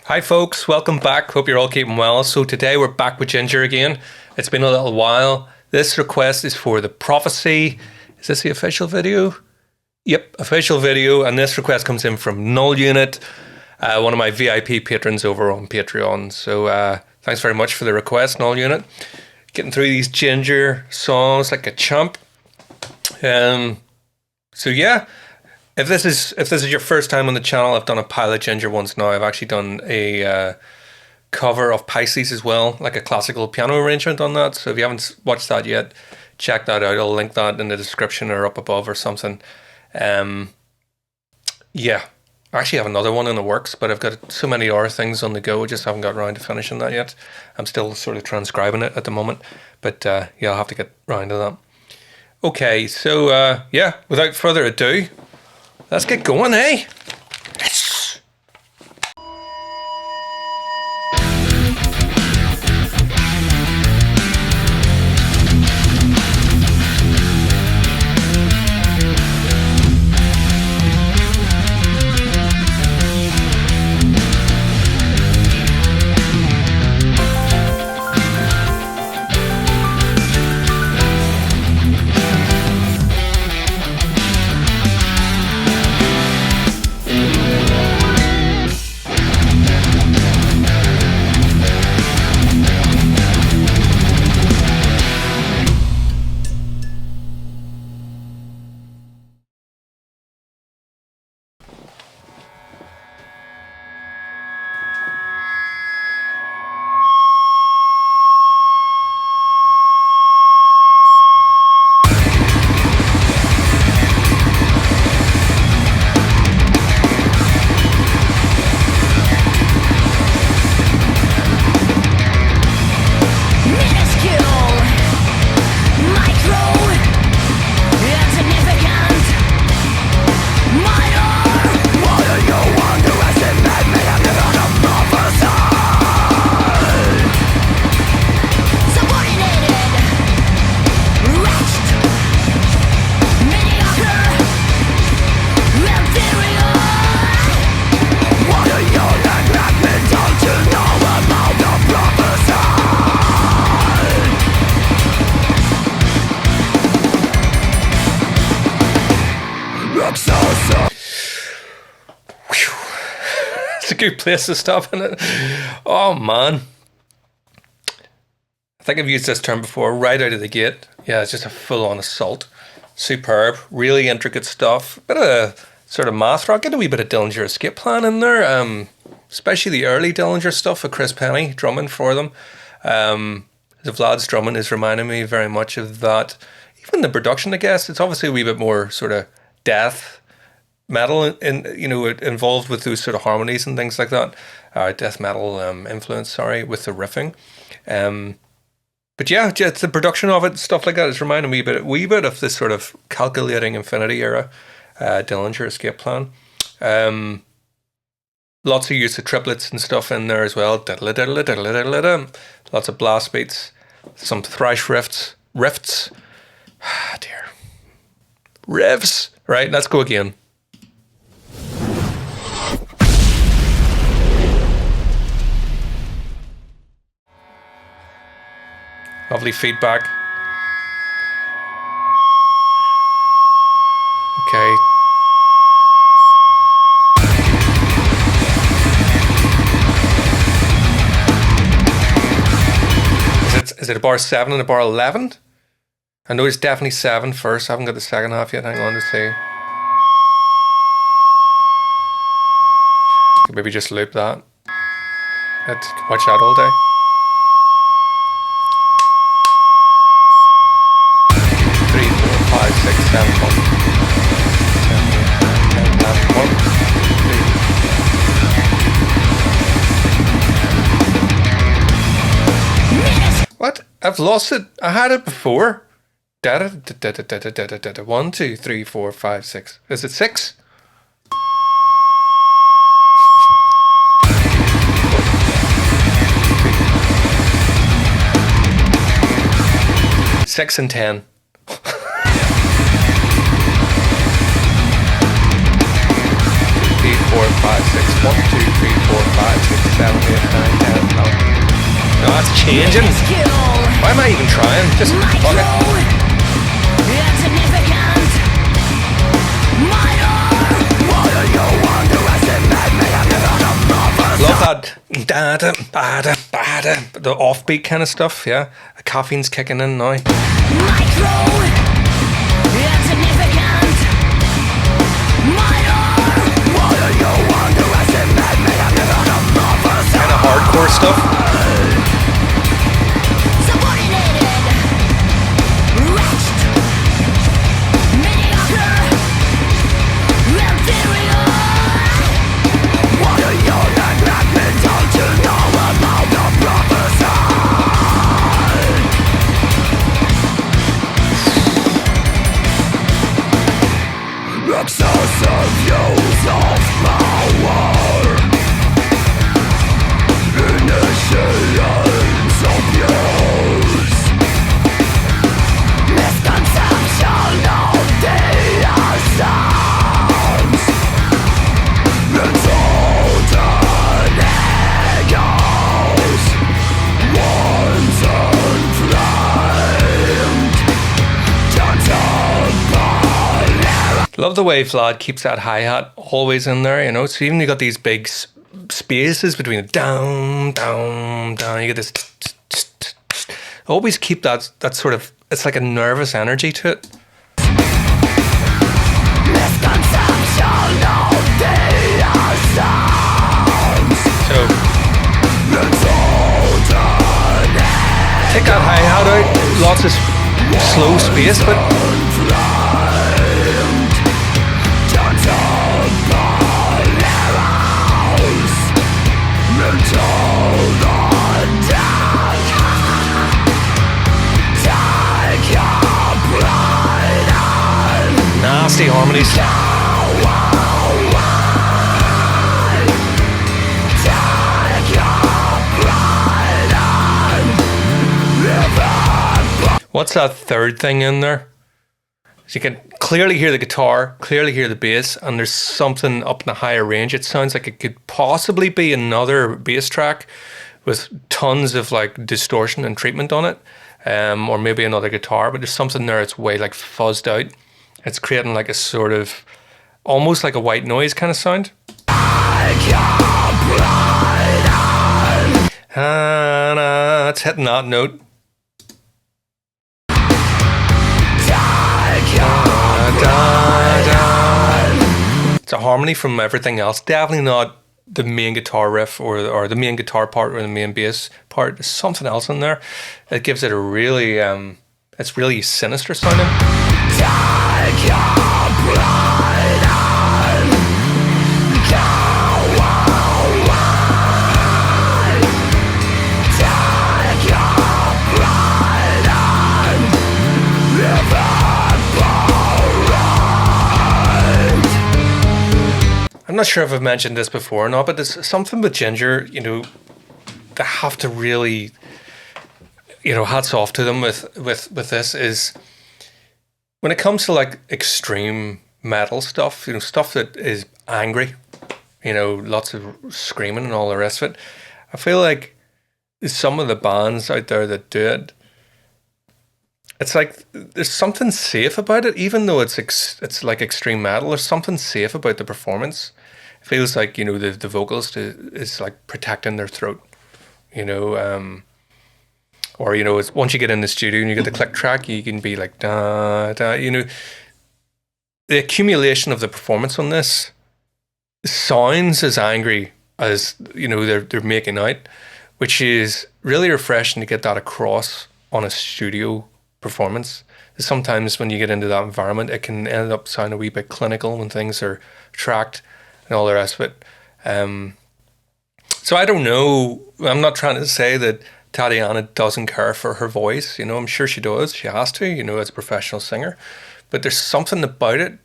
Hi folks, welcome back. Hope you're all keeping well. So today we're back with Jinjer again. It's been a little while. This request is for the prophecy. Is this the official video? Yep, official video. And this request comes in from Null Unit, one of my VIP patrons over on Patreon. So thanks very much for the request, Null Unit. Getting through these Jinjer songs like a champ. So yeah. If this is your first time on the channel, I've done a pile of Jinjer ones now. I've actually done a cover of Pisces as well, like a classical piano arrangement on that. So if you haven't watched that yet, check that out. I'll link that in the description or up above or something. Yeah, I actually have another one in the works, but I've got so many other things on the go. I just haven't got around to finishing that yet. I'm still sort of transcribing it at the moment, but yeah, I'll have to get around to that. Okay, so yeah, without further ado, let's get going, eh? Yes. It's a good place to stop, isn't it? Oh man, I think I've used this term before. Right out of the gate, yeah, it's just a full-on assault. Superb, really intricate stuff. Bit of sort of math rock. Get a wee bit of Dillinger Escape Plan in there. Especially the early Dillinger stuff with Chris Penny drumming for them. The Vlad's drumming is reminding me very much of that. Even the production, I guess, it's obviously a wee bit more sort of death metal, involved with those sort of harmonies and things like that. Death metal influence, with the riffing. But yeah, just the production of it, stuff like that, is reminding me a wee bit of this sort of calculating infinity era Dillinger Escape Plan. Lots of use of triplets and stuff in there as well. Lots of blast beats, some thrash riffs. Ah, dear. Riffs. Right, let's go again. Lovely feedback. Okay. Is it a bar 7 and a bar 11? I know it's definitely 7 first. I haven't got the second half yet. Hang on to see. Maybe just loop that. Let's watch that all day. Five, six, seven, 1, 7, 8, 9, 10, 11, 1, 3. What? I've lost it. I had it before. 1, 2, 3, 4, 5, 6. Is it 6? Six and 10. 4, 5, 5, 6, 1, 2, 3, 4, 5, 6, 7, 8, 9, 10, 11. No, that's changing. Why am I even trying? Just fuck it. Love that da-da, ba-da, ba-da, the offbeat kind of stuff, yeah. The caffeine's kicking in now. Kind of hardcore stuff. Excessive use of power, initiations abuse, misconception of the essence, insulted egos, once inflamed, Love the way Vlad keeps that hi-hat always in there, you know. So even you got these big spaces between the down, down, down. You get this. Always keep that sort of. It's like a nervous energy to it. So take that hi-hat out. Lots of slow space, but. Nasty harmonies. What's that third thing in there? So you can clearly hear the guitar, clearly hear the bass, and there's something up in the higher range. It sounds like it could possibly be another bass track with tons of like distortion and treatment on it, or maybe another guitar, but there's something there that's way like fuzzed out. It's creating like a sort of, almost like a white noise kind of sound. It's hitting that note. It's a harmony from everything else. Definitely not the main guitar riff or the main guitar part or the main bass part. There's something else in there that gives it a really, it's really sinister sounding. I'm not sure if I've mentioned this before or not, but there's something with Jinjer, you know, they have to really, you know, hats off to them with this is when it comes to like extreme metal stuff, you know, stuff that is angry, you know, lots of screaming and all the rest of it. I feel like some of the bands out there that do it, it's like there's something safe about it, even though it's like extreme metal. There's something safe about the performance. It feels like, you know, the vocalist is like protecting their throat, you know, or, you know, it's once you get in the studio and you get the click track, you can be like da da. You know, the accumulation of the performance on this sounds as angry as, you know, they're making out, which is really refreshing to get that across on a studio performance. Sometimes when you get into that environment, it can end up sounding a wee bit clinical when things are tracked and all the rest of it. So I don't know. I'm not trying to say that Tatiana doesn't care for her voice. You know, I'm sure she does. She has to, you know, as a professional singer. But there's something about it.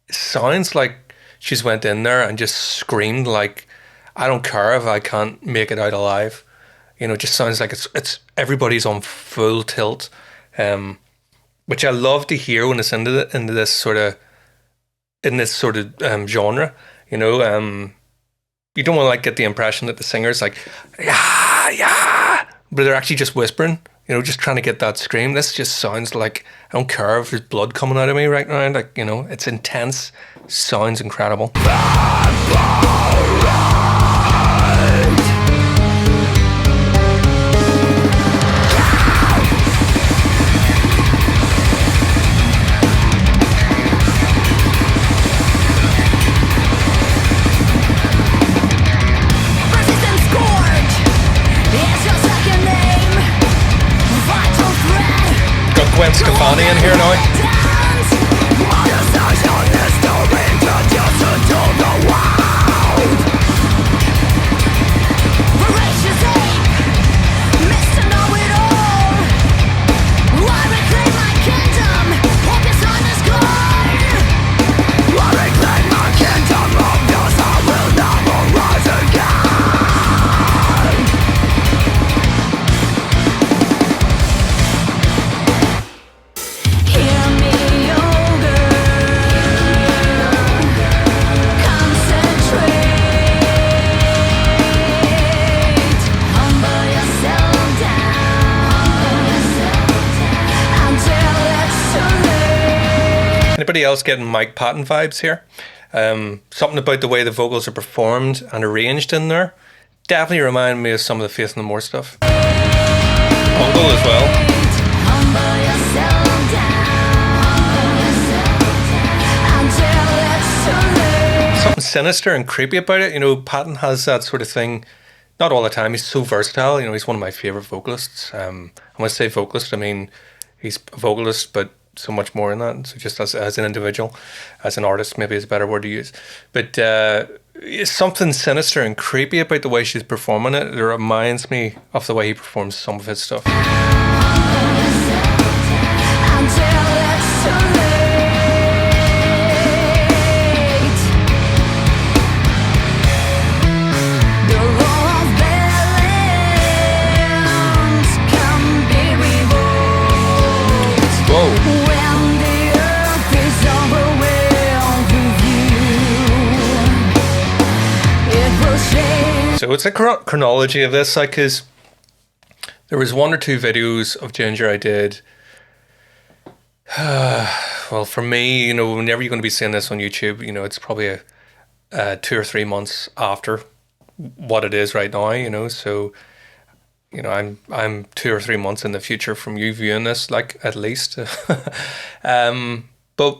It sounds like she's went in there and just screamed like, I don't care if I can't make it out alive. You know, it just sounds like it's everybody's on full tilt. Which I love to hear when it's into this sort of genre, you know. you don't want to like get the impression that the singer's like, yeah, yeah, but they're actually just whispering, you know, just trying to get that scream. This just sounds like, I don't care if there's blood coming out of me right now. Like, you know, it's intense, sounds incredible. Gwen Stefani in here now. Anybody else getting Mike Patton vibes here? Something about the way the vocals are performed and arranged in there definitely remind me of some of the Faith No More stuff. Bungle as well. Something sinister and creepy about it. You know, Patton has that sort of thing. Not all the time. He's so versatile. You know, he's one of my favorite vocalists. When I say vocalist, I mean he's a vocalist, but so much more in that. So just as an individual, as an artist, maybe is a better word to use. But it's something sinister and creepy about the way she's performing it. It reminds me of the way he performs some of his stuff. So it's a chronology of this, like, because there was one or two videos of Jinjer I did. Well, for me, you know, whenever you're going to be seeing this on YouTube, you know, it's probably a 2 or 3 months after what it is right now, you know. So, you know, I'm 2 or 3 months in the future from you viewing this, like, at least. But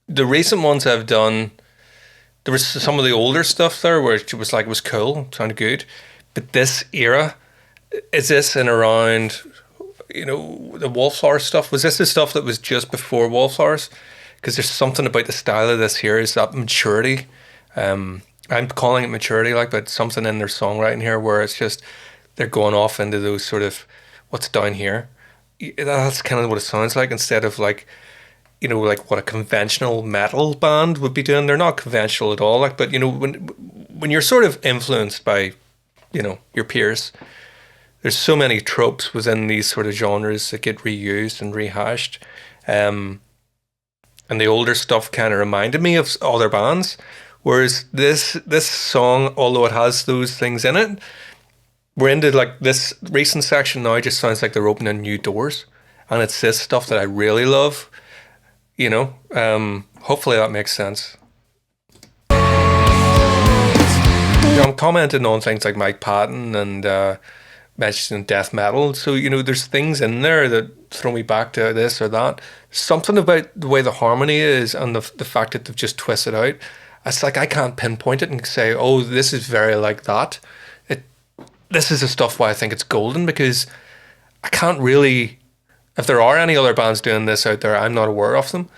the recent ones I've done, there was some of the older stuff there where it was like, it was cool, sounded good. But this era, is this in around, you know, the Wallflower stuff? Was this the stuff that was just before Wallflowers? Because there's something about the style of this here, is that maturity. I'm calling it maturity, like, but something in their songwriting here where it's just, they're going off into those sort of, what's down here? That's kind of what it sounds like, instead of like, you know, like what a conventional metal band would be doing. They're not conventional at all, like, but you know, when you're sort of influenced by, you know, your peers, there's so many tropes within these sort of genres that get reused and rehashed. And the older stuff kind of reminded me of other bands, whereas this song, although it has those things in it, we're into like this recent section now, just sounds like they're opening new doors, and it's this stuff that I really love. You know, hopefully that makes sense. I'm commenting on things like Mike Patton and mentioning death metal. So, you know, there's things in there that throw me back to this or that. Something about the way the harmony is and the fact that they've just twisted out. It's like I can't pinpoint it and say, oh, this is very like that. This is the stuff why I think it's golden, because I can't really... If there are any other bands doing this out there, I'm not aware of them.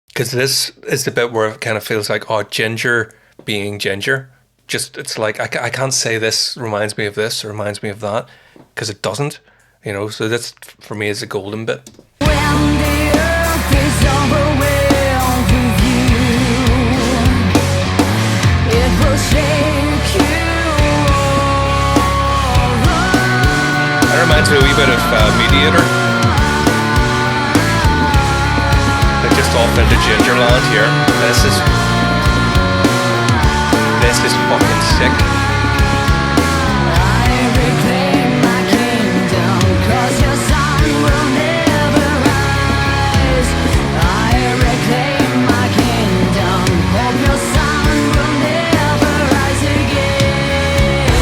Because this is the bit where it kind of feels like, oh, Jinjer being Jinjer. Just, it's like, I can't say this reminds me of this or reminds me of that, because it doesn't, you know. So that's, for me, is the golden bit. When the earth is overwhelmed with you, it will shake you. That reminds me a wee bit of Mediator. They're just off into Jinjerland here. This is... this is fucking sick. I reclaim my kingdom, 'cause your sun will never rise. I reclaim my kingdom, hope your sun will never rise again.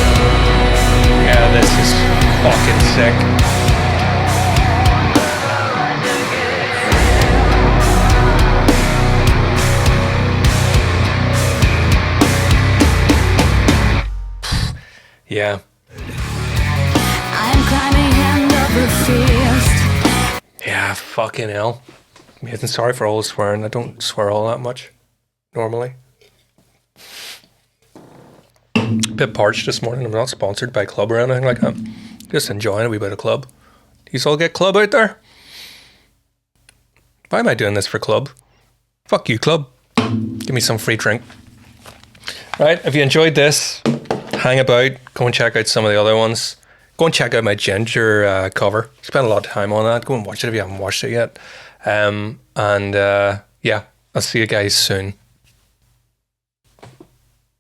Yeah, this is fucking sick. Yeah. I'm climbing hand over fist. Yeah, fucking hell. I'm sorry for all the swearing. I don't swear all that much normally. Bit parched this morning. I'm not sponsored by club or anything like that. Just enjoying a wee bit of club. Do you all get club out there? Why am I doing this for club? Fuck you, club. Give me some free drink. Right, if you enjoyed this, hang about, go and check out some of the other ones. Go and check out my Jinjer cover. Spent a lot of time on that. Go and watch it if you haven't watched it yet. Yeah, I'll see you guys soon.